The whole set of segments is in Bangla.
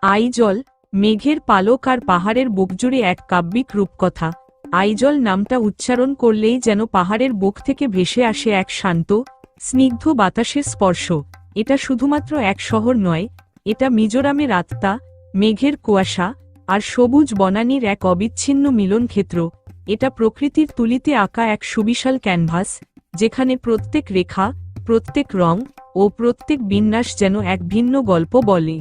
আইজল, মেঘের পালক আর পাহাড়ের বুকজুড়ে এক কাব্যিক রূপকথা। আইজল নামটা উচ্চারণ করলেই যেন পাহাড়ের বুক থেকে ভেসে আসে এক শান্ত, স্নিগ্ধ বাতাসের স্পর্শ। এটা শুধুমাত্র এক শহর নয়, এটা মিজোরামের আত্মা, মেঘের কুয়াশা আর সবুজ বনানীর এক অবিচ্ছিন্ন মিলনক্ষেত্র। এটা প্রকৃতির তুলিতে আঁকা এক সুবিশাল ক্যানভাস, যেখানে প্রত্যেক রেখা, প্রত্যেক রং ও প্রত্যেক বিন্যাস যেন এক ভিন্ন গল্প বলে।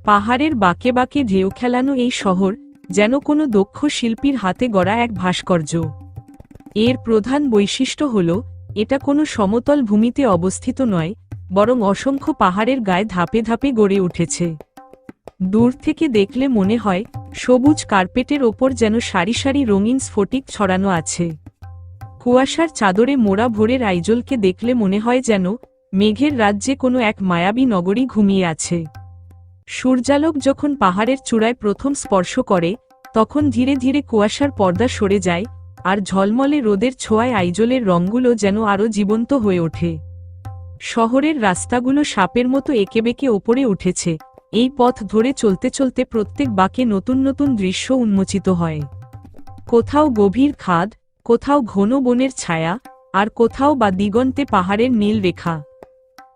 পাহাড়ের বাঁকে বাঁকে ঢেউ খেলানো এই শহর যেন কোনো দক্ষ শিল্পীর হাতে গড়া এক ভাস্কর্য। এর প্রধান বৈশিষ্ট্য হল, এটা কোনো সমতল ভূমিতে অবস্থিত নয়, বরং অসংখ্য পাহাড়ের গায়ে ধাপে ধাপে গড়ে উঠেছে। দূর থেকে দেখলে মনে হয় সবুজ কার্পেটের ওপর যেন সারি সারি রঙিন স্ফটিক ছড়ানো আছে। কুয়াশার চাদরে মোড়া ভোরের আইজলকে দেখলে মনে হয় যেন মেঘের রাজ্যে কোনো এক মায়াবী নগরী ঘুমিয়ে আছে। সূর্যালোক যখন পাহাড়ের চূড়ায় প্রথম স্পর্শ করে, তখন ধীরে ধীরে কুয়াশার পর্দা সরে যায়, আর ঝলমলে রোদের ছোঁয়ায় আইজলের রঙগুলো যেন আরও জীবন্ত হয়ে ওঠে। শহরের রাস্তাগুলো সাপের মতো এঁকেবেঁকে ওপরে উঠেছে। এই পথ ধরে চলতে চলতে প্রত্যেক বাঁকে নতুন নতুন দৃশ্য উন্মোচিত হয়। কোথাও গভীর খাদ, কোথাও ঘন বনের ছায়া, আর কোথাও বা দিগন্তে পাহাড়ের নীল রেখা।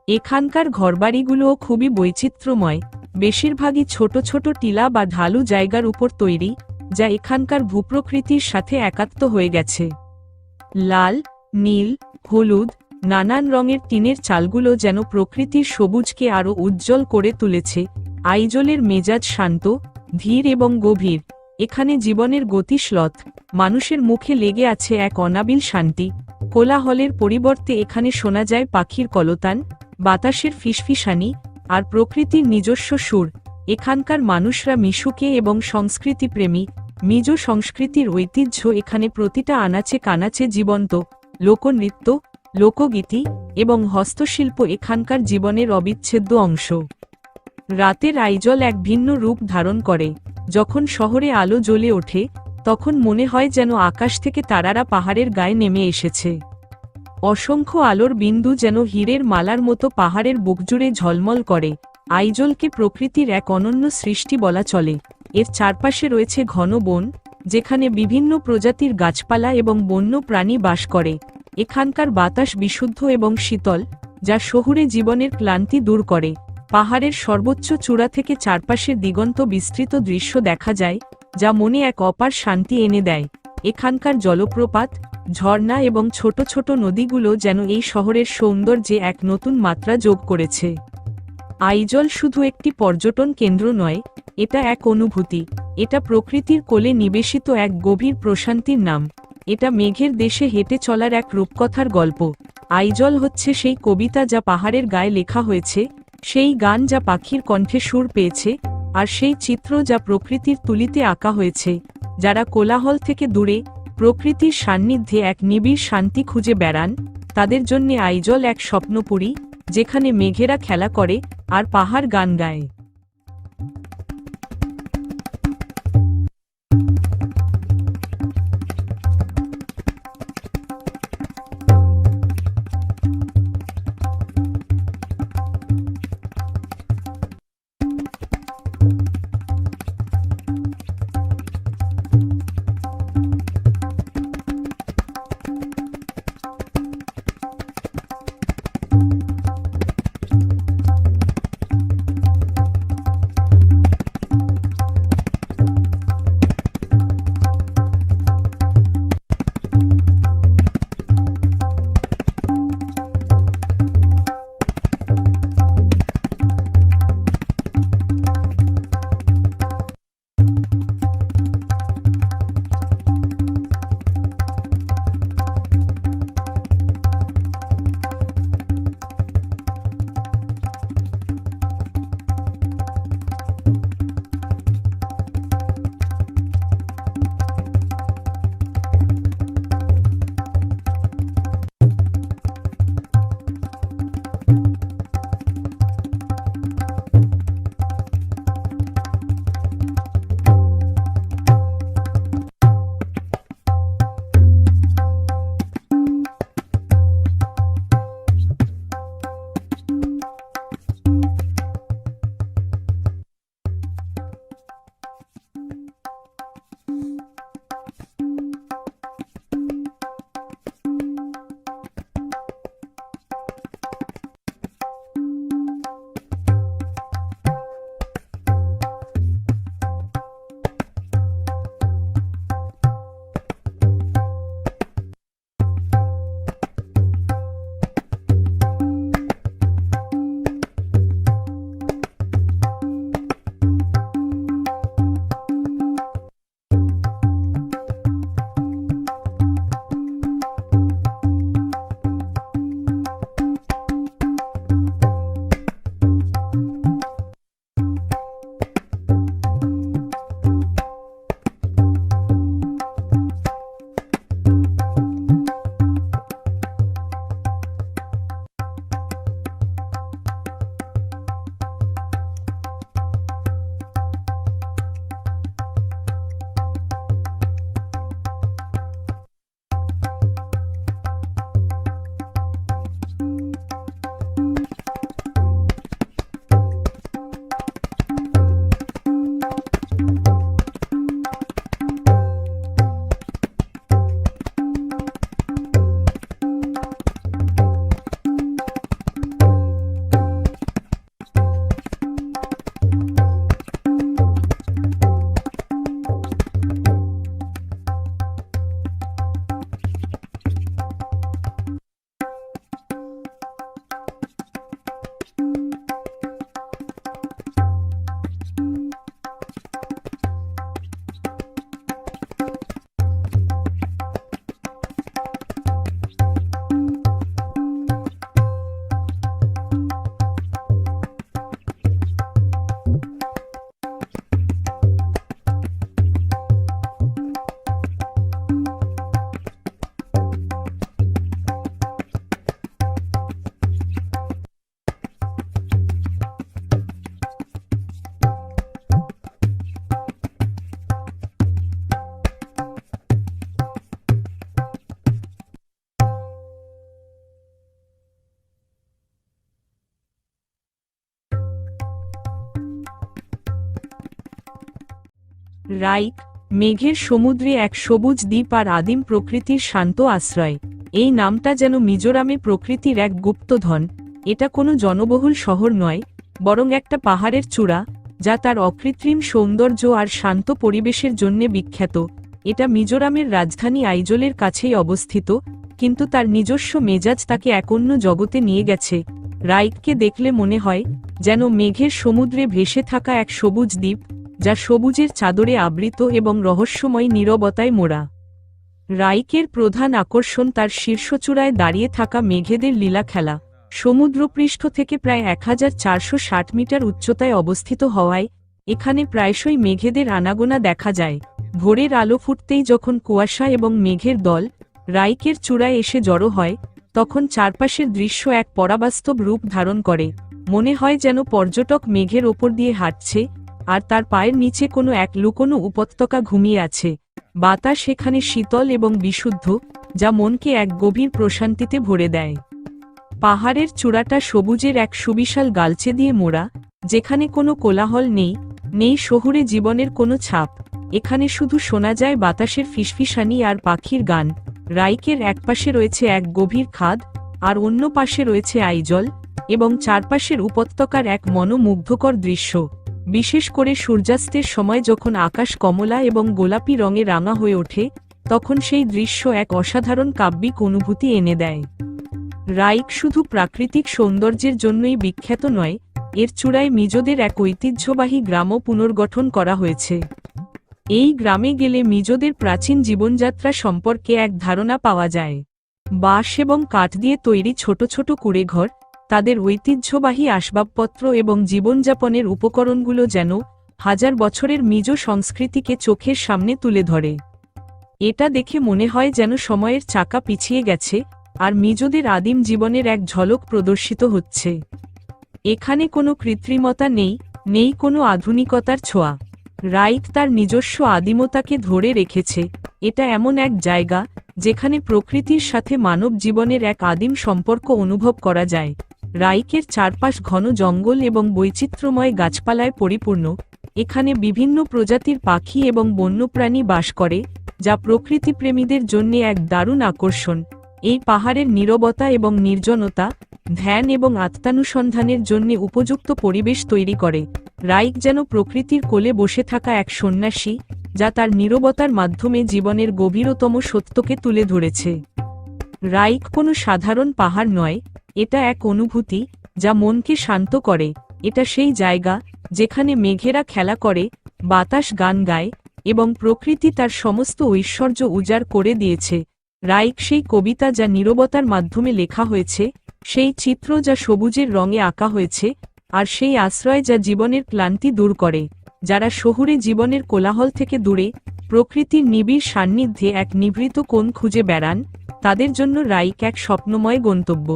এখানকার ঘরবাড়িগুলোও খুবই বৈচিত্র্যময়, বেশিরভাগই ছোট ছোট টিলা বা ঢালু জায়গার উপর তৈরি, যা এখানকার ভূপ্রকৃতির সাথে একাত্ম হয়ে গেছে। লাল, নীল, হলুদ, নানান রঙের টিনের চালগুলো যেন প্রকৃতির সবুজকে আরও উজ্জ্বল করে তুলেছে। আইজলের মেজাজ শান্ত, ধীর এবং গভীর। এখানে জীবনের গতিশীলতা, মানুষের মুখে লেগে আছে এক অনাবিল শান্তি। কোলাহলের পরিবর্তে এখানে শোনা যায় পাখির কলতান, বাতাসের ফিসফিসানি আর প্রকৃতির নিজস্ব সুর। এখানকার মানুষরা মিশুকে এবং সংস্কৃতিপ্রেমী। মিজো সংস্কৃতির ঐতিহ্য এখানে প্রতিটা আনাচে কানাচে জীবন্ত। লোকনৃত্য, লোকগীতি এবং হস্তশিল্প এখানকার জীবনের অবিচ্ছেদ্য অংশ। রাতের আইজল এক ভিন্ন রূপ ধারণ করে। যখন শহরে আলো জ্বলে ওঠে, তখন মনে হয় যেন আকাশ থেকে তারারা পাহাড়ের গায়ে নেমে এসেছে। অসংখ্য আলোর বিন্দু যেন হীরের মালার মতো পাহাড়ের বুকজুড়ে ঝলমল করে। আইজলকে প্রকৃতির এক অনন্য সৃষ্টি বলা চলে। এর চারপাশে রয়েছে ঘন বন, যেখানে বিভিন্ন প্রজাতির গাছপালা এবং বন্য প্রাণী বাস করে। এখানকার বাতাস বিশুদ্ধ এবং শীতল, যা শহুরে জীবনের ক্লান্তি দূর করে। পাহাড়ের সর্বোচ্চ চূড়া থেকে চারপাশের দিগন্ত বিস্তৃত দৃশ্য দেখা যায়, যা মনে এক অপার শান্তি এনে দেয়। এখানকার জলপ্রপাত, ঝর্ণা এবং ছোট ছোট নদীগুলো যেন এই শহরের সৌন্দর্যে এক নতুন মাত্রা যোগ করেছে। আইজল শুধু একটি পর্যটন কেন্দ্র নয়, এটা এক অনুভূতি। এটা প্রকৃতির কোলে নিবেশিত এক গভীর প্রশান্তির নাম। এটা মেঘের দেশে হেঁটে চলার এক রূপকথার গল্প। আইজল হচ্ছে সেই কবিতা যা পাহাড়ের গায়ে লেখা হয়েছে, সেই গান যা পাখির কণ্ঠে সুর পেয়েছে, আর সেই চিত্র যা প্রকৃতির তুলিতে আঁকা হয়েছে। যারা কোলাহল থেকে দূরে প্রকৃতির সান্নিধ্যে এক নিবিড় শান্তি খুঁজে বেড়ান, তাদের জন্য আইজল এক স্বপ্নপুরী, যেখানে মেঘেরা খেলা করে আর পাহাড় গান গায়। রাইক, মেঘের সমুদ্রে এক সবুজ দ্বীপ আর আদিম প্রকৃতির শান্ত আশ্রয়। এই নামটা যেন মিজোরামে প্রকৃতির এক গুপ্তধন। এটা কোনো জনবহুল শহর নয়, বরং একটা পাহাড়ের চূড়া, যা তার অকৃত্রিম সৌন্দর্য আর শান্ত পরিবেশের জন্যে বিখ্যাত। এটা মিজোরামের রাজধানী আইজলের কাছেই অবস্থিত, কিন্তু তার নিজস্ব মেজাজ তাকে এক অন্য জগতে নিয়ে গেছে। রাইককে দেখলে মনে হয় যেন মেঘের সমুদ্রে ভেসে থাকা এক সবুজ দ্বীপ, যা সবুজের চাদরে আবৃত এবং রহস্যময় নীরবতায় মোড়া। রাইকের প্রধান আকর্ষণ তার শীর্ষচূড়ায় দাঁড়িয়ে থাকা মেঘেদের লীলা খেলা। সমুদ্রপৃষ্ঠ থেকে প্রায় 1460 মিটার উচ্চতায় অবস্থিত হওয়ায় এখানে প্রায়শই মেঘেদের আনাগোনা দেখা যায়। ভোরের আলো ফুটতেই যখন কুয়াশা এবং মেঘের দল রাইকের চূড়ায় এসে জড়ো হয়, তখন চারপাশের দৃশ্য এক পরাবাস্তব রূপ ধারণ করে। মনে হয় যেন পর্যটক মেঘের ওপর দিয়ে হাঁটছে, আর তার পায়ের নিচে কোনো এক লুকোনো উপত্যকা ঘুমিয়ে আছে। বাতাস এখানে শীতল এবং বিশুদ্ধ, যা মনকে এক গভীর প্রশান্তিতে ভরে দেয়। পাহাড়ের চূড়াটা সবুজের এক সুবিশাল গালচে দিয়ে মোড়া, যেখানে কোনো কোলাহল নেই, নেই শহুরে জীবনের কোনো ছাপ। এখানে শুধু শোনা যায় বাতাসের ফিসফিসানি আর পাখির গান। রাইকের একপাশে রয়েছে এক গভীর খাদ, আর অন্য পাশে রয়েছে আইজল, এবং চারপাশের উপত্যকার এক মনোমুগ্ধকর দৃশ্য। বিশেষ করে সূর্যাস্তের সময় যখন আকাশ কমলা এবং গোলাপি রঙে রাঙা হয়ে ওঠে, তখন সেই দৃশ্য এক অসাধারণ কাব্যিক অনুভূতি এনে দেয়। রাইক শুধু প্রাকৃতিক সৌন্দর্যের জন্যই বিখ্যাত নয়, এর চূড়ায় মিজোদের এক ঐতিহ্যবাহী গ্রামও পুনর্গঠন করা হয়েছে। এই গ্রামে গেলে মিজোদের প্রাচীন জীবনযাত্রা সম্পর্কে এক ধারণা পাওয়া যায়। বাঁশ এবং কাঠ দিয়ে তৈরি ছোট ছোট কুঁড়েঘর, তাদের ঐতিহ্যবাহী আসবাবপত্র এবং জীবনযাপনের উপকরণগুলো যেন হাজার বছরের মিজো সংস্কৃতিকে চোখের সামনে তুলে ধরে। এটা দেখে মনে হয় যেন সময়ের চাকা পিছিয়ে গেছে, আর মিজোদের আদিম জীবনের এক ঝলক প্রদর্শিত হচ্ছে। এখানে কোনো কৃত্রিমতা নেই, নেই কোনো আধুনিকতার ছোঁয়া। রাইক তার নিজস্ব আদিমতাকে ধরে রেখেছে। এটা এমন এক জায়গা যেখানে প্রকৃতির সাথে মানব জীবনের এক আদিম সম্পর্ক অনুভব করা যায়। রাইকের চারপাশ ঘন জঙ্গল এবং বৈচিত্র্যময় গাছপালায় পরিপূর্ণ। এখানে বিভিন্ন প্রজাতির পাখি এবং বন্যপ্রাণী বাস করে, যা প্রকৃতিপ্রেমীদের জন্য এক দারুণ আকর্ষণ। এই পাহাড়ের নীরবতা এবং নির্জনতা ধ্যান এবং আত্মানুসন্ধানের জন্য উপযুক্ত পরিবেশ তৈরি করে। রাইক যেন প্রকৃতির কোলে বসে থাকা এক সন্ন্যাসী, যা তার নীরবতার মাধ্যমে জীবনের গভীরতম সত্যকে তুলে ধরেছে। রাইক কোনো সাধারণ পাহাড় নয়, এটা এক অনুভূতি যা মনকে শান্ত করে। এটা সেই জায়গা যেখানে মেঘেরা খেলা করে, বাতাস গান গায়, এবং প্রকৃতি তার সমস্ত ঐশ্বর্য উজাড় করে দিয়েছে। রাইক সেই কবিতা যা নীরবতার মাধ্যমে লেখা হয়েছে, সেই চিত্র যা সবুজের রঙে আঁকা হয়েছে, আর সেই আশ্রয় যা জীবনের ক্লান্তি দূর করে। যারা শহুরে জীবনের কোলাহল থেকে দূরে প্রকৃতির নিবিড় সান্নিধ্যে এক নিভৃত কোণ খুঁজে বেড়ান, তাদের জন্য রাইক এক স্বপ্নময় গন্তব্য।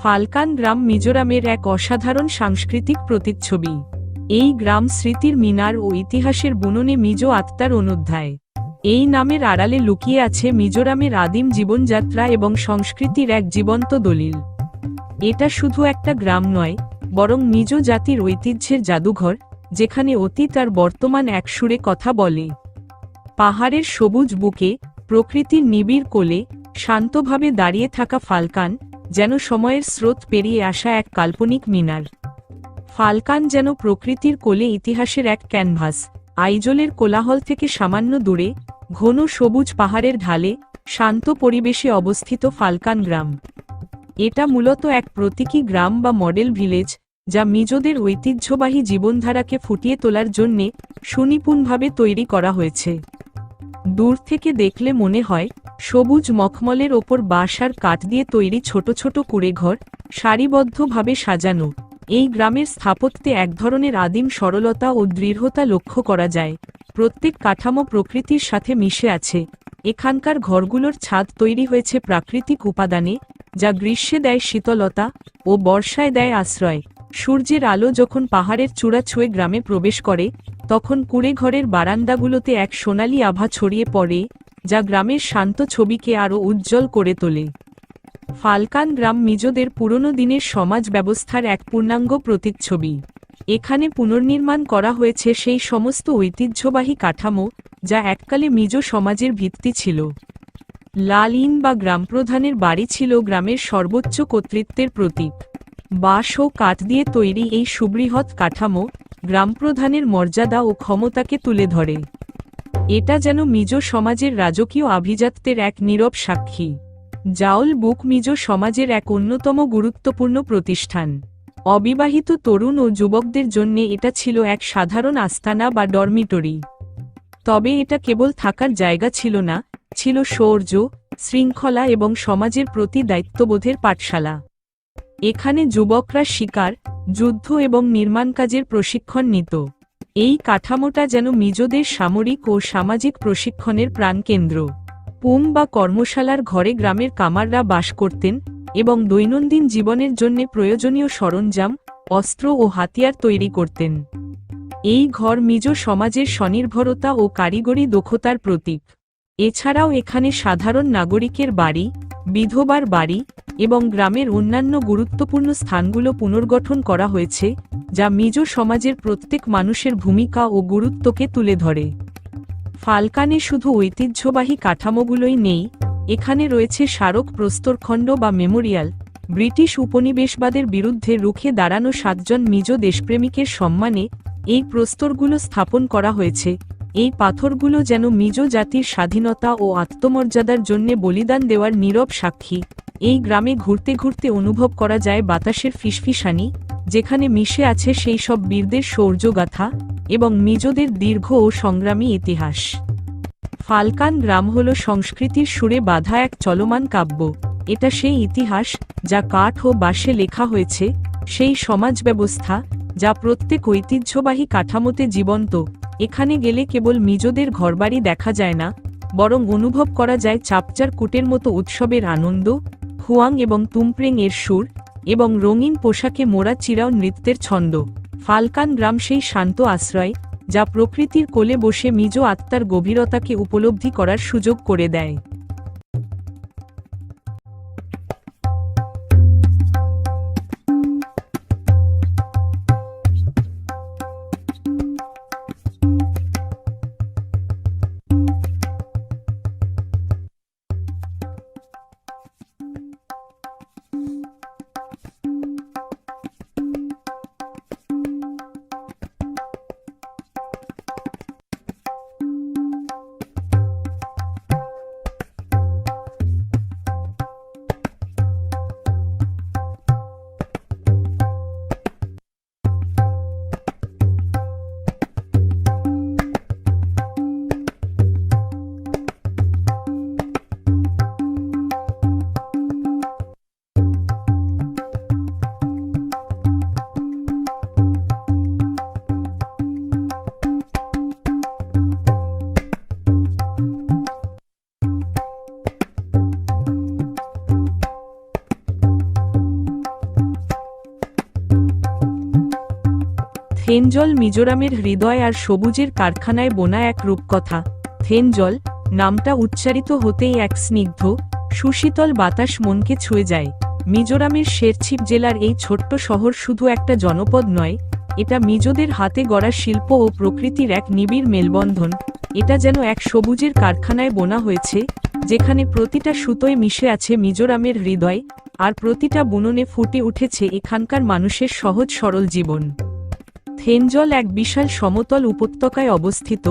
ফালকান গ্রাম মিজোরামের এক অসাধারণ সাংস্কৃতিক প্রতিচ্ছবি। এই গ্রাম স্মৃতির মিনার ও ইতিহাসের বুননে মিজো আত্মার অনুধ্যায়। এই নামের আড়ালে লুকিয়ে আছে মিজোরামের আদিম জীবনযাত্রা এবং সংস্কৃতির এক জীবন্ত দলিল। এটা শুধু একটা গ্রাম নয়, বরং মিজো জাতির ঐতিহ্যের জাদুঘর, যেখানে অতীত আর বর্তমান এক সুরে কথা বলে। পাহাড়ের সবুজ বুকে, প্রকৃতির নিবিড় কোলে শান্তভাবে দাঁড়িয়ে থাকা ফালকান যেন সময়ের স্রোত পেরিয়ে আসা এক কাল্পনিক মিনার। ফালকান যেন প্রকৃতির কোলে ইতিহাসের এক ক্যানভাস। আইজলের কোলাহল থেকে সামান্য দূরে, ঘন সবুজ পাহাড়ের ঢালে শান্ত পরিবেশে অবস্থিত ফালকান গ্রাম। এটা মূলত এক প্রতীকী গ্রাম বা মডেল ভিলেজ, যা মিজোদের ঐতিহ্যবাহী জীবনধারাকে ফুটিয়ে তোলার জন্যে সুনিপুণভাবে তৈরি করা হয়েছে। দূর থেকে দেখলে মনে হয় সবুজ মখমলের ওপর বাঁশ আর কাঠ দিয়ে তৈরি ছোট ছোট কুঁড়েঘর সারিবদ্ধভাবে সাজানো। এই গ্রামের স্থাপত্যে এক ধরনের আদিম সরলতা ও দৃঢ়তা লক্ষ্য করা যায়। প্রত্যেক কাঠামো প্রকৃতির সাথে মিশে আছে। এখানকার ঘরগুলোর ছাদ তৈরি হয়েছে প্রাকৃতিক উপাদানে, যা গ্রীষ্মে দেয় শীতলতা ও বর্ষায় দেয় আশ্রয়। সূর্যের আলো যখন পাহাড়ের চূড়া ছুঁয়ে গ্রামে প্রবেশ করে, তখন কুঁড়েঘরের বারান্দাগুলোতে এক সোনালি আভা ছড়িয়ে পড়ে, যা গ্রামের শান্ত ছবিকে আরও উজ্জ্বল করে তোলে। ফালকান গ্রাম মিজোদের পুরনো দিনের সমাজ ব্যবস্থার এক পূর্ণাঙ্গ প্রতিচ্ছবি। এখানে পুনর্নির্মাণ করা হয়েছে সেই সমস্ত ঐতিহ্যবাহী কাঠামো যা এককালে মিজো সমাজের ভিত্তি ছিল। লাল ইন বা গ্রামপ্রধানের বাড়ি ছিল গ্রামের সর্বোচ্চ কর্তৃত্বের প্রতীক। বাঁশ ও কাঠ দিয়ে তৈরি এই সুবৃহৎ কাঠামো গ্রামপ্রধানের মর্যাদা ও ক্ষমতাকে তুলে ধরে। এটা যেন মিজো সমাজের রাজকীয় আভিজাত্যের এক নীরব সাক্ষী। জাওল বুক মিজো সমাজের এক অন্যতম গুরুত্বপূর্ণ প্রতিষ্ঠান। অবিবাহিত তরুণ ও যুবকদের জন্য এটা ছিল এক সাধারণ আস্তানা বা ডরমিটরি। তবে এটা কেবল থাকার জায়গা ছিল না, ছিল শৌর্য, শৃঙ্খলা এবং সমাজের প্রতি দায়িত্ববোধের পাঠশালা। এখানে যুবকরা শিকার, যুদ্ধ এবং নির্মাণ কাজের প্রশিক্ষণ নিত। এই কাঠামোটা যেন মিজোদের সামরিক ও সামাজিক প্রশিক্ষণের প্রাণকেন্দ্র। পুম বা কর্মশালার ঘরে গ্রামের কামাররা বাস করতেন এবং দৈনন্দিন জীবনের জন্য প্রয়োজনীয় সরঞ্জাম, অস্ত্র ও হাতিয়ার তৈরি করতেন। এই ঘর মিজো সমাজের স্বনির্ভরতা ও কারিগরি দক্ষতার প্রতীক। এছাড়াও এখানে সাধারণ নাগরিকের বাড়ি, বিধবার বাড়ি এবং গ্রামের অন্যান্য গুরুত্বপূর্ণ স্থানগুলো পুনর্গঠন করা হয়েছে, যা মিজো সমাজের প্রত্যেক মানুষের ভূমিকা ও গুরুত্বকে তুলে ধরে। ফালকানে শুধু ঐতিহ্যবাহী কাঠামোগুলোই নেই, এখানে রয়েছে স্মারক প্রস্তরখণ্ড বা মেমোরিয়াল, ব্রিটিশ উপনিবেশবাদের বিরুদ্ধে রুখে দাঁড়ানো 7 জন মিজো দেশপ্রেমিকের সম্মানে এই প্রস্তরগুলো স্থাপন করা হয়েছে। এই পাথরগুলো যেন মিজো জাতির স্বাধীনতা ও আত্মমর্যাদার জন্য বলিদান দেওয়ার নীরব সাক্ষী। এই গ্রামে ঘুরতে ঘুরতে অনুভব করা যায় বাতাসের ফিসফিসানি, যেখানে মিশে আছে সেই সব বীরদের শৌর্যগাথা এবং মিজোদের দীর্ঘ ও সংগ্রামী ইতিহাস। ফালকান গ্রাম হল সংস্কৃতির সুরে বাঁধা এক চলমান কাব্য। এটা সেই ইতিহাস যা কাঠ ও বাঁশে লেখা হয়েছে, সেই সমাজ ব্যবস্থা যা প্রত্যেক ঐতিহ্যবাহী কাঠামোতে জীবন্ত। এখানে গেলে কেবল মিজোদের ঘরবাড়ি দেখা যায় না, বরং অনুভব করা যায় চাপচার কুটের মতো উৎসবের আনন্দ, খুয়াং এবং তুমপ্রেং এর সুর এবং রঙিন পোশাকে মোড়া চিরাও নৃত্যের ছন্দ। ফালকান গ্রাম সেই শান্ত আশ্রয় যা প্রকৃতির কোলে বসে মিজো আত্মার গভীরতাকে উপলব্ধি করার সুযোগ করে দেয়। থেনজল মিজোরামের হৃদয় আর সবুজের কারখানায় বোনা এক রূপকথা। থেনজল নামটা উচ্চারিত হতেই এক স্নিগ্ধ, সুশীতল বাতাস মনকে ছুঁয়ে যায়। মিজোরামের শেরছিপ জেলার এই ছোট্ট শহর শুধু একটা জনপদ নয়, এটা মিজোদের হাতে গড়া শিল্প ও প্রকৃতির এক নিবিড় মেলবন্ধন। এটা যেন এক সবুজের কারখানায় বোনা হয়েছে, যেখানে প্রতিটা সুতোয় মিশে আছে মিজোরামের হৃদয়, আর প্রতিটা বুননে ফুটে উঠেছে এখানকার মানুষের সহজ সরল জীবন। থেনজল এক বিশাল সমতল উপত্যকায় অবস্থিত,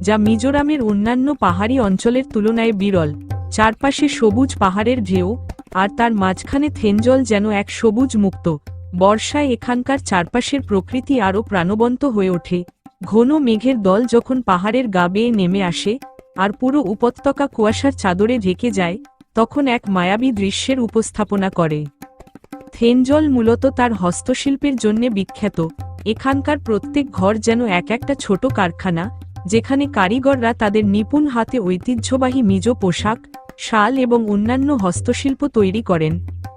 যা মিজোরামের অন্যান্য পাহাড়ি অঞ্চলের তুলনায় বিরল। চারপাশে সবুজ পাহাড়ের ঢেউ, আর তার মাঝখানে থেনজল যেন এক সবুজ মুক্ত। বর্ষায় এখানকার চারপাশের প্রকৃতি আরও প্রাণবন্ত হয়ে ওঠে। ঘন মেঘের দল যখন পাহাড়ের গা বেয়ে নেমে আসে আর পুরো উপত্যকা কুয়াশার চাদরে ঢেকে যায়, তখন এক মায়াবী দৃশ্যের উপস্থাপনা করে। থেনজল মূলত তার হস্তশিল্পের জন্যে বিখ্যাত। এখানকার প্রত্যেক ঘর যেন এক একটা ছোট কারখানা, যেখানে কারিগররা তাদের নিপুণ হাতে ঐতিহ্যবাহী মিজো পোশাক, শাল এবং অন্যান্য হস্তশিল্প তৈরি করেন।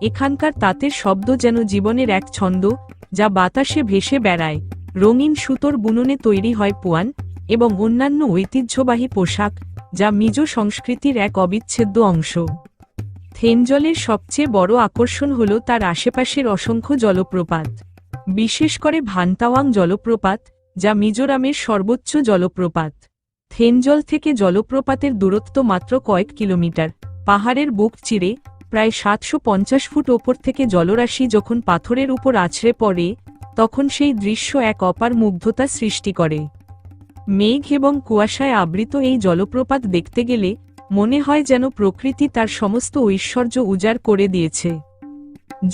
এখানকার তাঁতের শব্দ যেন জীবনের এক ছন্দ, যা বাতাসে ভেসে বেড়ায়। রঙিন সুতোর বুননে তৈরি হয় পুয়ান এবং অন্যান্য ঐতিহ্যবাহী পোশাক, যা মিজো সংস্কৃতির এক অবিচ্ছেদ্য অংশ। থেনজলের সবচেয়ে বড় আকর্ষণ হল তার আশেপাশের অসংখ্য জলপ্রপাত, বিশেষ করে ভান্তাওয়াং জলপ্রপাত, যা মিজোরামের সর্বোচ্চ জলপ্রপাত। থেনজল থেকে জলপ্রপাতের দূরত্ব মাত্র কয়েক কিলোমিটার। পাহাড়ের বুক চিরে প্রায় 750 ফুট ওপর থেকে জলরাশি যখন পাথরের উপর আছড়ে পড়ে, তখন সেই দৃশ্য এক অপার মুগ্ধতা সৃষ্টি করে। মেঘ এবং কুয়াশায় আবৃত এই জলপ্রপাত দেখতে গেলে মনে হয় যেন প্রকৃতি তার সমস্ত ঐশ্বর্য উজাড় করে দিয়েছে।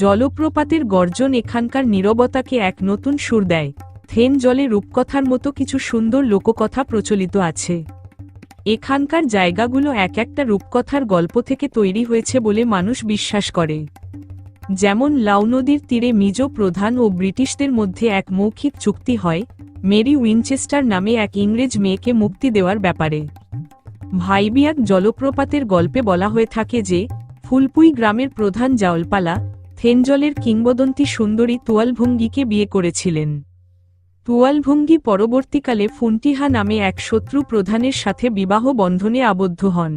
জলপ্রপাতের গর্জন এখানকার নীরবতাকে এক নতুন সুর দেয়। থেনজলে রূপকথার মতো কিছু সুন্দর লোককথা প্রচলিত আছে। এখানকার জায়গাগুলো এক একটা রূপকথার গল্প থেকে তৈরি হয়েছে বলে মানুষ বিশ্বাস করে। যেমন লাউ নদীর তীরে মিজো প্রধান ও ব্রিটিশদের মধ্যে এক মৌখিক চুক্তি হয় মেরি উইনচেস্টার নামে এক ইংরেজ মেয়েকে মুক্তি দেওয়ার ব্যাপারে। ভাইবিয়াক জলপ্রপাতের গল্পে বলা হয়ে থাকে যে ফুলপুই গ্রামের প্রধান জাওলপালা থেনজলের কিংবদন্তি সুন্দরী তুয়ালভঙ্গিকে বিয়ে করেছিলেন। তুয়ালভঙ্গি পরবর্তীকালে ফুন্টিহা নামে এক শত্রু প্রধানের সাথে বিবাহ বন্ধনে আবদ্ধ হন,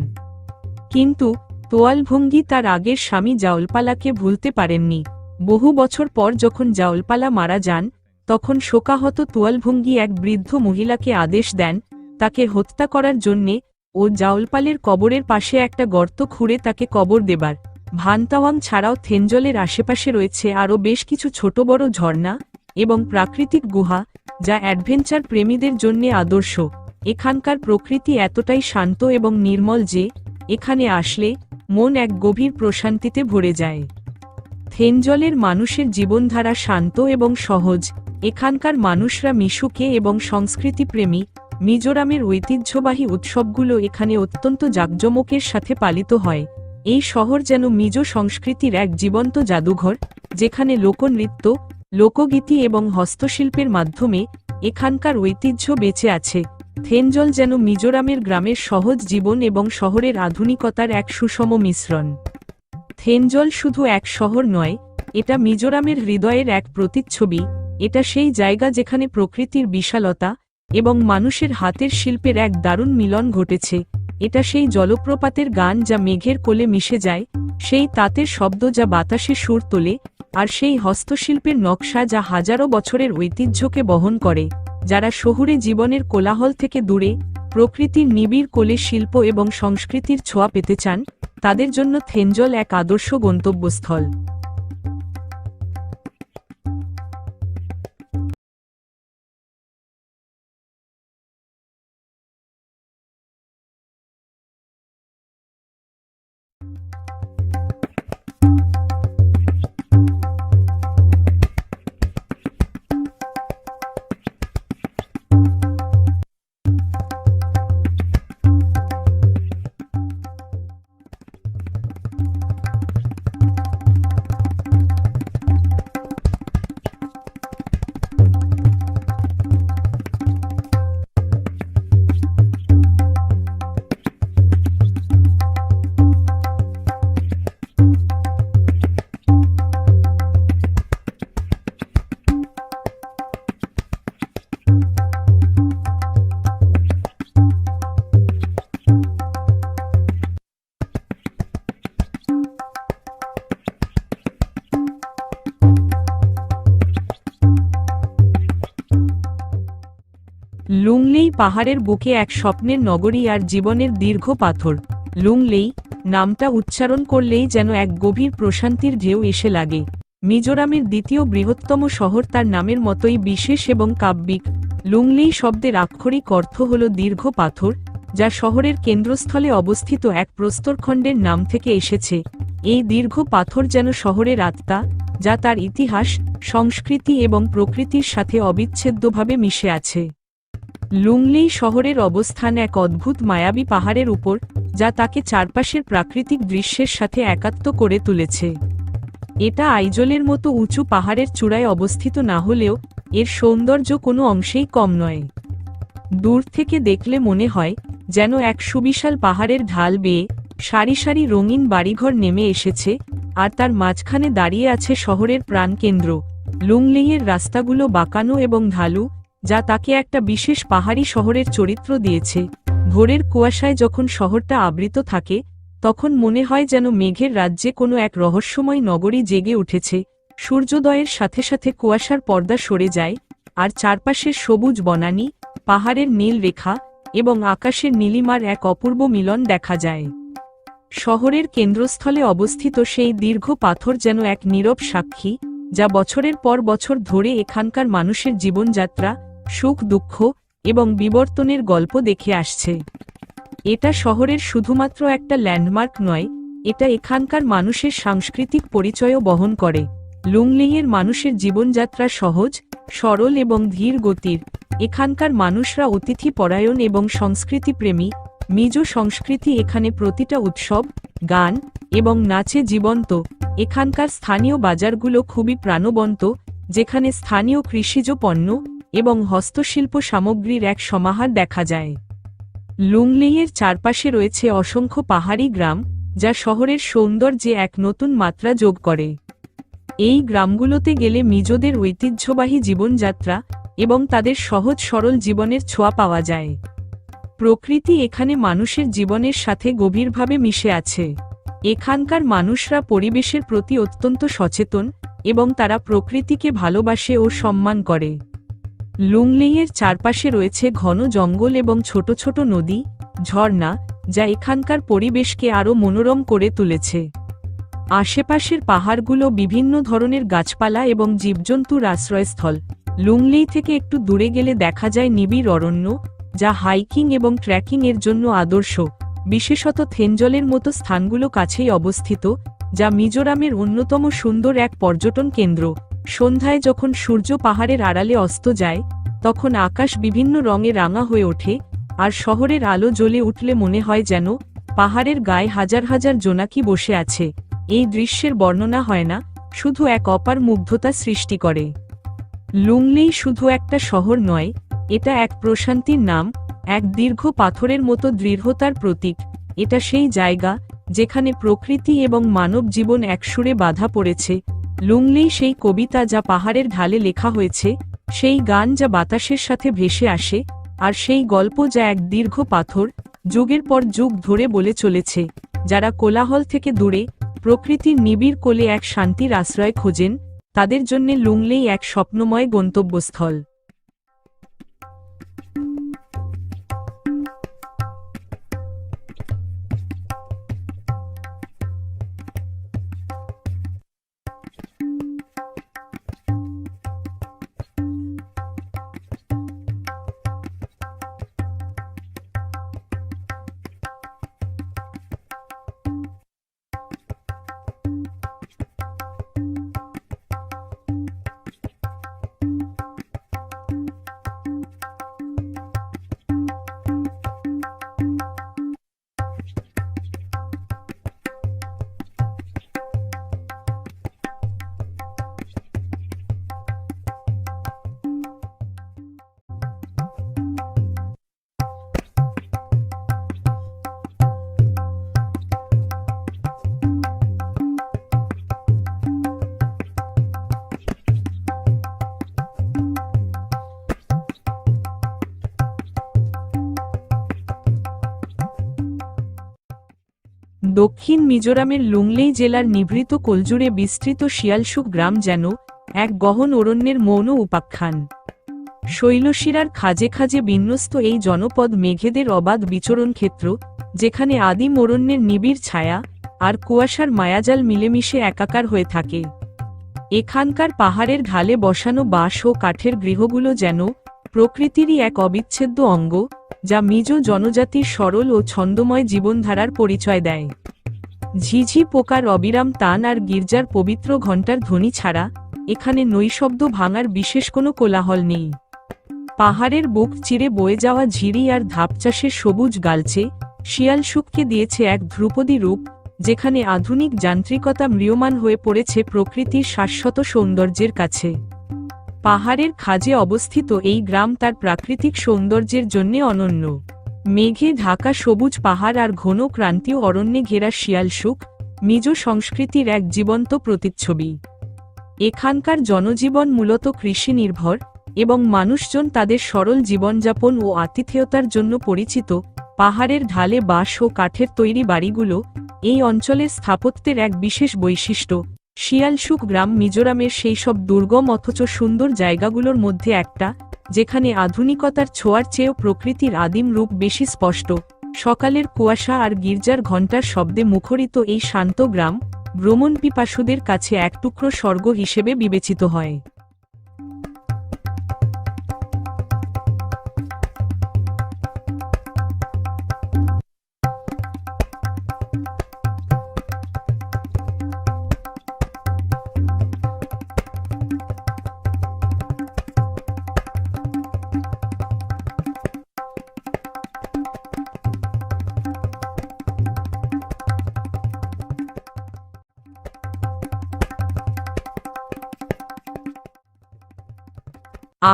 কিন্তু তুয়ালভঙ্গি তার আগের স্বামী জাওলপালাকে ভুলতে পারেননি। বহু বছর পর যখন জাওলপালা মারা যান, তখন শোকাহত তুয়ালভঙ্গি এক বৃদ্ধ মহিলাকে আদেশ দেন তাকে হত্যা করার জন্যে ও জাওলপালের কবরের পাশে একটা গর্ত খুঁড়ে তাকে কবর দেবার। ভান্তাওয়াং ছাড়াও থেনজলের আশেপাশে রয়েছে আরও বেশ কিছু ছোট বড় ঝর্ণা এবং প্রাকৃতিক গুহা, যা অ্যাডভেঞ্চার প্রেমীদের জন্যে আদর্শ। এখানকার প্রকৃতি এতটাই শান্ত এবং নির্মল যে এখানে আসলে মন এক গভীর প্রশান্তিতে ভরে যায়। থেনজলের মানুষের জীবনধারা শান্ত এবং সহজ। এখানকার মানুষরা মিশুকে এবং সংস্কৃতিপ্রেমী। মিজোরামের ঐতিহ্যবাহী উৎসবগুলো এখানে অত্যন্ত জাঁকজমকের সাথে পালিত হয়। এই শহর যেন মিজো সংস্কৃতির এক জীবন্ত জাদুঘর, যেখানে লোকনৃত্য, লোকগীতি এবং হস্তশিল্পের মাধ্যমে এখানকার ঐতিহ্য বেঁচে আছে। থেনজল যেন মিজোরামের গ্রামের সহজ জীবন এবং শহরের আধুনিকতার এক সুষম মিশ্রণ। থেনজল শুধু এক শহর নয়, এটা মিজোরামের হৃদয়ের এক প্রতিচ্ছবি। এটা সেই জায়গা যেখানে প্রকৃতির বিশালতা এবং মানুষের হাতের শিল্পের এক দারুণ মিলন ঘটেছে। এটা সেই জলপ্রপাতের গান যা মেঘের কোলে মিশে যায়, সেই তাঁতের শব্দ যা বাতাসে সুর তোলে, আর সেই হস্তশিল্পের নকশা যা হাজারো বছরের ঐতিহ্যকে বহন করে। যারা শহুরে জীবনের কোলাহল থেকে দূরে প্রকৃতির নিবিড় কোলে শিল্প এবং সংস্কৃতির ছোঁয়া পেতে চান, তাদের জন্য থেনজল এক আদর্শ গন্তব্যস্থল। লুংলেই পাহাড়ের বুকে এক স্বপ্নের নগরী আর জীবনের দীর্ঘ পাথর। লুংলেই নামটা উচ্চারণ করলেই যেন এক গভীর প্রশান্তির ঢেউ এসে লাগে। মিজোরামের দ্বিতীয় বৃহত্তম শহর তার নামের মতোই বিশেষ এবং কাব্যিক। লুংলেই শব্দের আক্ষরিক অর্থ হল দীর্ঘ পাথর, যা শহরের কেন্দ্রস্থলে অবস্থিত এক প্রস্তরখণ্ডের নাম থেকে এসেছে। এই দীর্ঘ পাথর যেন শহরের আত্মা, যা তার ইতিহাস, সংস্কৃতি এবং প্রকৃতির সাথে অবিচ্ছেদ্যভাবে মিশে আছে। লুংলেই শহরের অবস্থান এক অদ্ভুত মায়াবী পাহাড়ের উপর, যা তাকে চারপাশের প্রাকৃতিক দৃশ্যের সাথে একাত্ম করে তুলেছে। এটা আইজলের মতো উঁচু পাহাড়ের চূড়ায় অবস্থিত না হলেও এর সৌন্দর্য কোনো অংশেই কম নয়। দূর থেকে দেখলে মনে হয় যেন এক সুবিশাল পাহাড়ের ঢাল বেয়ে সারি সারি রঙিন বাড়িঘর নেমে এসেছে, আর তার মাঝখানে দাঁড়িয়ে আছে শহরের প্রাণকেন্দ্র। লুংলেইয়ের রাস্তাগুলো বাঁকানো এবং ঢালু, যা তাকে একটা বিশেষ পাহাড়ি শহরের চরিত্র দিয়েছে। ভোরের কুয়াশায় যখন শহরটা আবৃত থাকে তখন মনে হয় যেন মেঘের রাজ্যে কোনো এক রহস্যময় নগরী জেগে উঠেছে। সূর্যোদয়ের সাথে সাথে কুয়াশার পর্দা সরে যায়, আর চারপাশের সবুজ বনানী, পাহাড়ের নীল রেখা এবং আকাশের নীলিমার এক অপূর্ব মিলন দেখা যায়। শহরের কেন্দ্রস্থলে অবস্থিত সেই দীর্ঘ পাথর যেন এক নীরব সাক্ষী, যা বছরের পর বছর ধরে এখানকার মানুষের জীবনযাত্রা, সুখ দুঃখ এবং বিবর্তনের গল্প দেখে আসছে। এটা শহরের শুধুমাত্র একটা ল্যান্ডমার্ক নয়, এটা এখানকার মানুষের সাংস্কৃতিক পরিচয়ও বহন করে। লুংলেইয়ের মানুষের জীবনযাত্রা সহজ, সরল এবং ধীর গতির। এখানকার মানুষরা অতিথি পরায়ণ এবং সংস্কৃতিপ্রেমী। মিজো সংস্কৃতি এখানে প্রতিটা উৎসব, গান এবং নাচে জীবন্ত। এখানকার স্থানীয় বাজারগুলো খুবই প্রাণবন্ত, যেখানে স্থানীয় কৃষিজ পণ্য এবং হস্তশিল্প সামগ্রীর এক সমাহার দেখা যায়। লুংলেইয়ের চারপাশে রয়েছে অসংখ্য পাহাড়ি গ্রাম, যা শহরের সৌন্দর্যে এক নতুন মাত্রা যোগ করে। এই গ্রামগুলোতে গেলে মিজোদের ঐতিহ্যবাহী জীবনযাত্রা এবং তাদের সহজ সরল জীবনের ছোঁয়া পাওয়া যায়। প্রকৃতি এখানে মানুষের জীবনের সাথে গভীরভাবে মিশে আছে। এখানকার মানুষরা পরিবেশের প্রতি অত্যন্ত সচেতন এবং তারা প্রকৃতিকে ভালোবাসে ও সম্মান করে। লুংলেইয়ের চারপাশে রয়েছে ঘন জঙ্গল এবং ছোট ছোট নদী, ঝর্ণা, যা এখানকার পরিবেশকে আরও মনোরম করে তুলেছে। আশেপাশের পাহাড়গুলো বিভিন্ন ধরনের গাছপালা এবং জীবজন্তুর আশ্রয়স্থল। লুংলেই থেকে একটু দূরে গেলে দেখা যায় নিবিড় অরণ্য, যা হাইকিং এবং ট্রেকিং এর জন্য আদর্শ। বিশেষত থেনজলের মতো স্থানগুলো কাছেই অবস্থিত, যা মিজোরামের অন্যতম সুন্দর এক পর্যটন কেন্দ্র। সন্ধ্যায় যখন সূর্য পাহাড়ের আড়ালে অস্ত যায়, তখন আকাশ বিভিন্ন রঙে রাঙা হয়ে ওঠে, আর শহরের আলো জ্বলে উঠলে মনে হয় যেন পাহাড়ের গায়ে হাজার হাজার জোনাকি বসে আছে। এই দৃশ্যের বর্ণনা হয় না, শুধু এক অপার মুগ্ধতা সৃষ্টি করে। লুংলেই শুধু একটা শহর নয়, এটা এক প্রশান্তির নাম, এক দীর্ঘ পাথরের মতো দৃঢ়তার প্রতীক। এটা সেই জায়গা যেখানে প্রকৃতি এবং মানব জীবন একসুরে বাঁধা পড়েছে। লুংলেই সেই কবিতা যা পাহাড়ের ঢালে লেখা হয়েছে, সেই গান যা বাতাসের সাথে ভেসে আসে, আর সেই গল্প যা এক দীর্ঘ পাথর যুগের পর যুগ ধরে বলে চলেছে। যারা কোলাহল থেকে দূরে প্রকৃতির নিবিড় কোলে এক শান্তির আশ্রয় খোঁজেন, তাদের জন্য লুংলেই এক স্বপ্নময় গন্তব্যস্থল। দক্ষিণ মিজোরামের লুংলেই জেলার নিভৃত কোলজুড়ে বিস্তৃত শিয়ালসুক গ্রাম যেন এক গহন অরণ্যের মৌন উপাখ্যান। শৈলশিরার খাজে খাজে বিন্যস্ত এই জনপদ মেঘেদের অবাধ বিচরণ ক্ষেত্র, যেখানে আদিম অরণ্যের নিবিড় ছায়া আর কুয়াশার মায়াজাল মিলেমিশে একাকার হয়ে থাকে। এখানকার পাহাড়ের ঢালে বসানো বাঁশ ও কাঠের গৃহগুলো যেন প্রকৃতিরই এক অবিচ্ছেদ্য অঙ্গ, যা মিজো জনজাতির সরল ও ছন্দময় জীবনধারার পরিচয় দেয়। ঝিঝি পোকার অবিরাম টান আর গির্জার পবিত্র ঘণ্টার ধ্বনি ছাড়া এখানে নৈশব্দ ভাঙার বিশেষ কোনো কোলাহল নেই। পাহাড়ের বুক চিরে বয়ে যাওয়া ঝিরি আর ধাপচাষের সবুজ গালচে শিয়ালসুককে দিয়েছে এক ধ্রুপদী রূপ, যেখানে আধুনিক যান্ত্রিকতা ম্রিয়মাণ হয়ে পড়েছে প্রকৃতির শাশ্বত সৌন্দর্যের কাছে। পাহাড়ের খাজে অবস্থিত এই গ্রাম তার প্রাকৃতিক সৌন্দর্যের জন্যে অনন্য। মেঘে ঢাকা সবুজ পাহাড় আর ঘন ক্রান্তীয় অরণ্যে ঘেরা শিয়ালসুক মিজো সংস্কৃতির এক জীবন্ত প্রতিচ্ছবি। এখানকার জনজীবন মূলত কৃষি নির্ভর এবং মানুষজন তাদের সরল জীবনযাপন ও আতিথেয়তার জন্য পরিচিত। পাহাড়ের ঢালে বাঁশ ও কাঠের তৈরি বাড়িগুলো এই অঞ্চলের স্থাপত্যের এক বিশেষ বৈশিষ্ট্য। শিয়ালসুক গ্রাম মিজোরামের সেই সব দুর্গম অথচ সুন্দর জায়গাগুলোর মধ্যে একটা, যেখানে আধুনিকতার ছোঁয়ার চেয়েও প্রকৃতির আদিম রূপ বেশি স্পষ্ট। সকালের কুয়াশা আর গির্জার ঘণ্টার শব্দে মুখরিত এই শান্ত গ্রাম ভ্রমণ পিপাসুদের কাছে এক টুকরো স্বর্গ হিসেবে বিবেচিত হয়।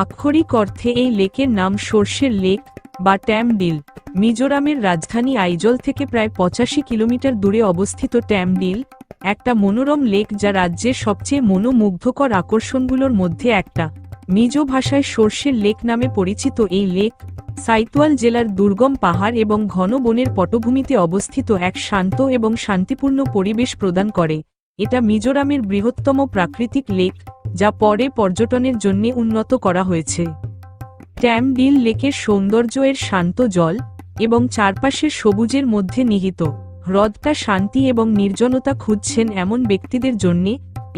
আক্ষরিক অর্থে এই লেকের নাম সর্ষের লেক বা ট্যাম ডিল। মিজোরামের রাজধানী আইজল থেকে প্রায় 85 কিলোমিটার দূরে অবস্থিত ট্যাম ডিল একটা মনোরম লেক, যা রাজ্যের সবচেয়ে মনোমুগ্ধকর আকর্ষণগুলোর মধ্যে একটা। মিজো ভাষায় সর্ষের লেক নামে পরিচিত এই লেক সাইতুয়াল জেলার দুর্গম পাহাড় এবং ঘন বনের পটভূমিতে অবস্থিত এক শান্ত এবং শান্তিপূর্ণ পরিবেশ প্রদান করে। এটা মিজোরামের বৃহত্তম প্রাকৃতিক লেক, যা পরে পর্যটনের জন্য উন্নত করা হয়েছে। ট্যাম ডিল লেকের সৌন্দর্য এর শান্ত জল এবং চারপাশের সবুজের মধ্যে নিহিত। হ্রদটা শান্তি এবং নির্জনতা খুঁজছেন এমন ব্যক্তিদের জন্যে,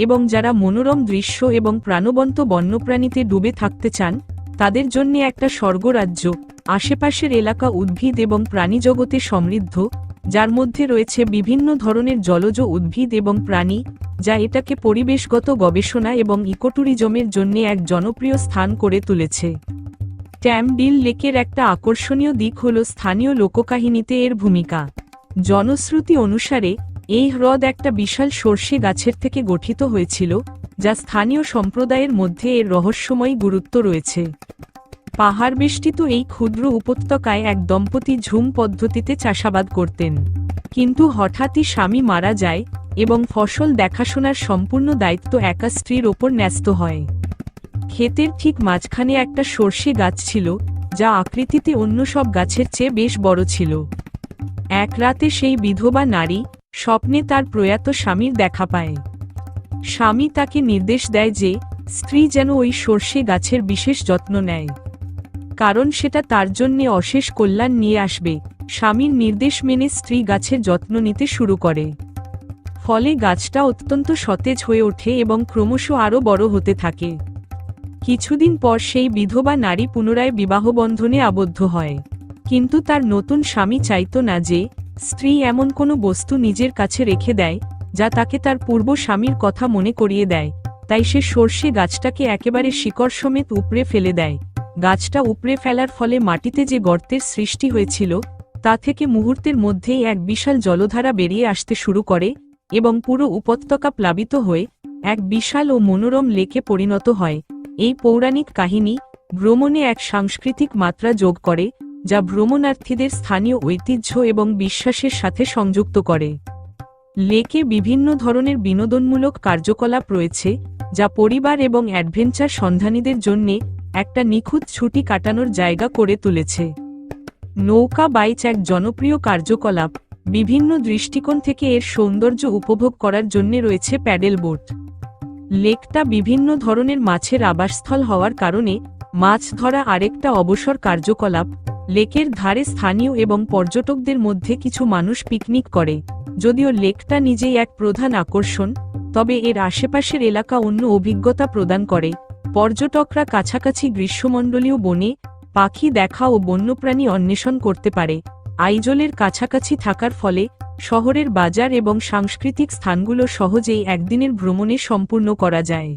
এবং যারা মনোরম দৃশ্য এবং প্রাণবন্ত বন্যপ্রাণীতে ডুবে থাকতে চান তাদের জন্য একটা স্বর্গরাজ্য। আশেপাশের এলাকা উদ্ভিদ এবং প্রাণীজগতে সমৃদ্ধ, যার মধ্যে রয়েছে বিভিন্ন ধরনের জলজ উদ্ভিদ এবং প্রাণী, যা এটাকে পরিবেশগত গবেষণা এবং ইকোট্যুরিজমের জন্য এক জনপ্রিয় স্থান করে তুলেছে। ট্যাম ডিল লেকের একটা আকর্ষণীয় দিক হল স্থানীয় লোককাহিনীতে এর ভূমিকা। জনশ্রুতি অনুসারে এই হ্রদ একটা বিশাল সর্ষে গাছের থেকে গঠিত হয়েছিল, যা স্থানীয় সম্প্রদায়ের মধ্যে এর রহস্যময় গুরুত্ব রয়েছে। পাহাড় বেষ্টিত এই ক্ষুদ্র উপত্যকায় এক দম্পতি ঝুম পদ্ধতিতে চাষাবাদ করতেন, কিন্তু হঠাৎই স্বামী মারা যায় এবং ফসল দেখাশোনার সম্পূর্ণ দায়িত্ব একা স্ত্রীর ওপর ন্যস্ত হয়। ক্ষেতের ঠিক মাঝখানে একটা সর্ষে গাছ ছিল, যা আকৃতিতে অন্য সব গাছের চেয়ে বেশ বড় ছিল। এক রাতে সেই বিধবা নারী স্বপ্নে তার প্রয়াত স্বামীর দেখা পায়। স্বামী তাকে নির্দেশ দেয় যে স্ত্রী যেন ওই সর্ষে গাছের বিশেষ যত্ন নেয়, কারণ সেটা তার জন্যে অশেষ কল্যাণ নিয়ে আসবে। স্বামীর নির্দেশ মেনে স্ত্রী গাছের যত্ন নিতে শুরু করে, ফলে গাছটা অত্যন্ত সতেজ হয়ে ওঠে এবং ক্রমশ আরও বড় হতে থাকে। কিছুদিন পর সেই বিধবা নারী পুনরায় বিবাহবন্ধনে আবদ্ধ হয়, কিন্তু তার নতুন স্বামী চাইত না যে স্ত্রী এমন কোনো বস্তু নিজের কাছে রেখে দেয় যা তাকে তার পূর্ব স্বামীর কথা মনে করিয়ে দেয়। তাই সে সর্ষে গাছটাকে একেবারে শিকড় সমেত উপড়ে ফেলে দেয়। গাছটা উপড়ে ফেলার ফলে মাটিতে যে গর্তের সৃষ্টি হয়েছিল তা থেকে মুহূর্তের মধ্যেই এক বিশাল জলধারা বেরিয়ে আসতে শুরু করে এবং পুরো উপত্যকা প্লাবিত হয়ে এক বিশাল ও মনোরম লেকে পরিণত হয়। এই পৌরাণিক কাহিনী ভ্রমণে এক সাংস্কৃতিক মাত্রা যোগ করে, যা ভ্রমণার্থীদের স্থানীয় ঐতিহ্য এবং বিশ্বাসের সাথে সংযুক্ত করে। লেকে বিভিন্ন ধরনের বিনোদনমূলক কার্যকলাপ রয়েছে, যা পরিবার এবং অ্যাডভেঞ্চার সন্ধানীদের জন্য একটা নিখুঁত ছুটি কাটানোর জায়গা করে তুলেছে। নৌকা বাইচ এক জনপ্রিয় কার্যকলাপ। বিভিন্ন দৃষ্টিকোণ থেকে এর সৌন্দর্য উপভোগ করার জন্য রয়েছে প্যাডেল বোট। লেকটা বিভিন্ন ধরনের মাছের আবাসস্থল হওয়ার কারণে মাছ ধরা আরেকটা অবসর কার্যকলাপ। লেকের ধারে স্থানীয় এবং পর্যটকদের মধ্যে কিছু মানুষ পিকনিক করে। যদিও লেকটা নিজেই এক প্রধান আকর্ষণ, তবে এর আশেপাশের এলাকা অন্য অভিজ্ঞতা প্রদান করে। পর্যটকরা কাছাকাছি গ্রীষ্মমণ্ডলীয় বনে পাখি দেখা ও বন্যপ্রাণী অন্বেষণ করতে পারে। আইজলের কাছাকাছি থাকার ফলে শহরের বাজার এবং সাংস্কৃতিক স্থানগুলো সহজেই একদিনের ভ্রমণে সম্পূর্ণ করা যায়।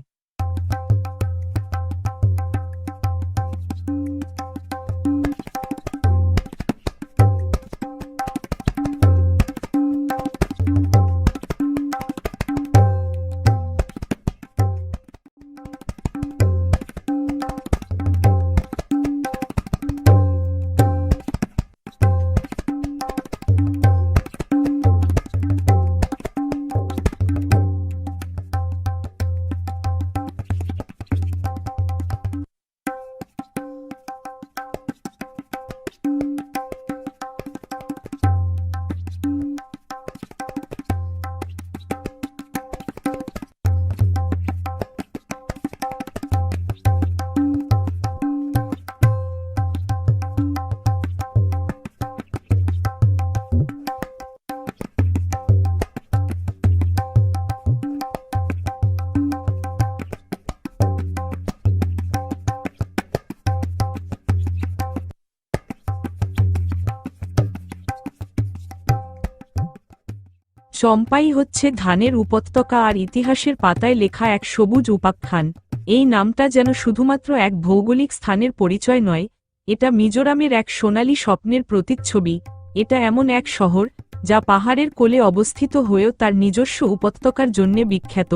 চম্পাই হচ্ছে ধানের উপত্যকা আর ইতিহাসের পাতায় লেখা এক সবুজ উপাখ্যান। এই নামটা যেন শুধুমাত্র এক ভৌগোলিক স্থানের পরিচয় নয়, এটা মিজোরামের এক সোনালী স্বপ্নের প্রতিচ্ছবি। এটা এমন এক শহর যা পাহাড়ের কোলে অবস্থিত হয়েও তার নিজস্ব উপত্যকার জন্যে বিখ্যাত,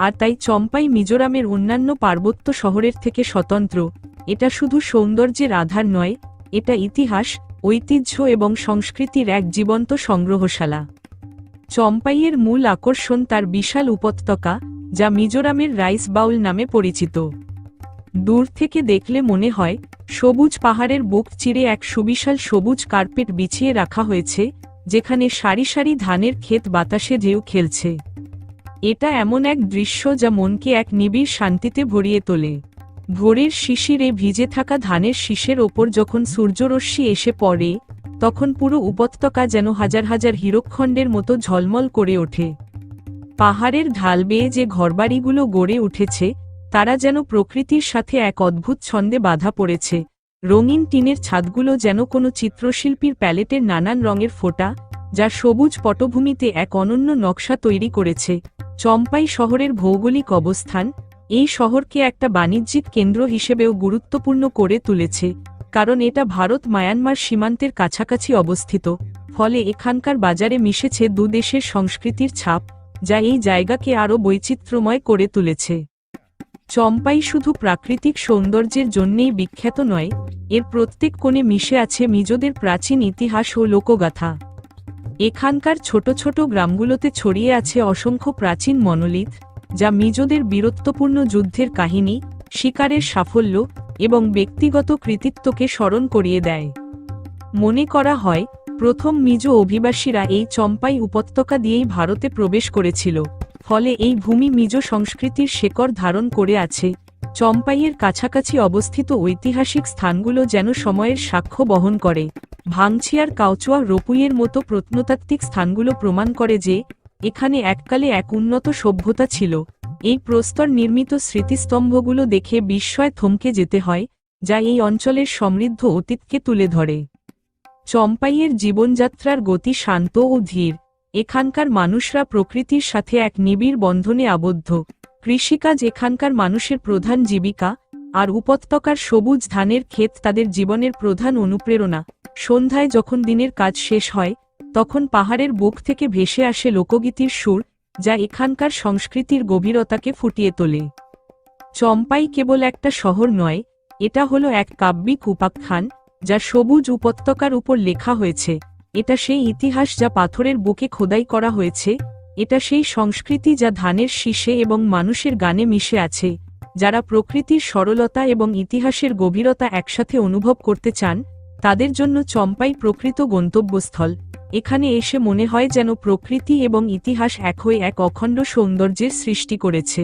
আর তাই চম্পাই মিজোরামের অন্যান্য পার্বত্য শহরের থেকে স্বতন্ত্র। এটা শুধু সৌন্দর্যের আধার নয়, এটা ইতিহাস, ঐতিহ্য এবং সংস্কৃতির এক জীবন্ত সংগ্রহশালা। চম্পাইয়ের মূল আকর্ষণ তার বিশাল উপত্যকা, যা মিজোরামের রাইস বাউল নামে পরিচিত। দূর থেকে দেখলে মনে হয় সবুজ পাহাড়ের বুক চিরে এক সুবিশাল সবুজ কার্পেট বিছিয়ে রাখা হয়েছে, যেখানে সারি সারি ধানের ক্ষেত বাতাসে ঢেউ খেলছে। এটা এমন এক দৃশ্য যা মনকে এক নিবিড় শান্তিতে ভরিয়ে তোলে। ভোরের শিশিরে ভিজে থাকা ধানের শীষের ওপর যখন সূর্যরশ্মি এসে পড়ে, তখন পুরো উপত্যকা যেন হাজার হাজার হীরকখণ্ডের মতো ঝলমল করে ওঠে। পাহাড়ের ঢাল বেয়ে যে ঘরবাড়িগুলো গড়ে উঠেছে, তারা যেন প্রকৃতির সাথে এক অদ্ভুত ছন্দে বাঁধা পড়েছে। রঙিন টিনের ছাদগুলো যেন কোনো চিত্রশিল্পীর প্যালেটের নানান রঙের ফোঁটা, যা সবুজ পটভূমিতে এক অনন্য নকশা তৈরি করেছে। চম্পাই শহরের ভৌগোলিক অবস্থান এই শহরকে একটা বাণিজ্যিক কেন্দ্র হিসেবেও গুরুত্বপূর্ণ করে তুলেছে, কারণ এটা ভারত মায়ানমার সীমান্তের কাছাকাছি অবস্থিত। ফলে এখানকার বাজারে মিশেছে দুদেশের সংস্কৃতির ছাপ, যা এই জায়গাকে আরও বৈচিত্র্যময় করে তুলেছে। চম্পাই শুধু প্রাকৃতিক সৌন্দর্যের জন্যেই বিখ্যাত নয়, এর প্রত্যেক কোণে মিশে আছে মিজোদের প্রাচীন ইতিহাস ও লোকগাথা। এখানকার ছোট ছোট গ্রামগুলোতে ছড়িয়ে আছে অসংখ্য প্রাচীন মনোলিথ, যা মিজোদের বীরত্বপূর্ণ যুদ্ধের কাহিনী, শিকারের সাফল্য এবং ব্যক্তিগত কৃতিত্বকে স্মরণ করিয়ে দেয়। মনে করা হয় প্রথম মিজো অভিবাসীরা এই চম্পাই উপত্যকা দিয়েই ভারতে প্রবেশ করেছিল, ফলে এই ভূমি মিজো সংস্কৃতির শেকড় ধারণ করে আছে। চম্পাইয়ের কাছাকাছি অবস্থিত ঐতিহাসিক স্থানগুলো যেন সময়ের সাক্ষ্য বহন করে। ভাংছিয়ার কাউচুয়া রোপুইয়ের মতো প্রত্নতাত্ত্বিক স্থানগুলো প্রমাণ করে যে এখানে এককালে এক উন্নত সভ্যতা ছিল। এই প্রস্তর নির্মিত স্মৃতিস্তম্ভগুলো দেখে বিস্ময়ে থমকে যেতে হয়, যা এই অঞ্চলের সমৃদ্ধ অতীতকে তুলে ধরে। চম্পাইয়ের জীবনযাত্রার গতি শান্ত ও ধীর। এখানকার মানুষরা প্রকৃতির সাথে এক নিবিড় বন্ধনে আবদ্ধ। কৃষিকাজ এখানকার মানুষের প্রধান জীবিকা, আর উপত্যকার সবুজ ধানের ক্ষেত তাদের জীবনের প্রধান অনুপ্রেরণা। সন্ধ্যায় যখন দিনের কাজ শেষ হয়, তখন পাহাড়ের বুক থেকে ভেসে আসে লোকগীতির সুর, যা এখানকার সংস্কৃতির গভীরতাকে ফুটিয়ে তোলে। চম্পাই কেবল একটা শহর নয়, এটা হলো এক কাব্যিক উপাখ্যান, যা সবুজ উপত্যকার উপর লেখা হয়েছে। এটা সেই ইতিহাস যা পাথরের বুকে খোদাই করা হয়েছে। এটা সেই সংস্কৃতি যা ধানের শীষে এবং মানুষের গানে মিশে আছে। যারা প্রকৃতির সরলতা এবং ইতিহাসের গভীরতা একসাথে অনুভব করতে চান, তাদের জন্য চম্পাই প্রকৃত গন্তব্যস্থল। এখানে এসে মনে হয় যেন প্রকৃতি এবং ইতিহাস এক হয়ে এক অখণ্ড সৌন্দর্যের সৃষ্টি করেছে।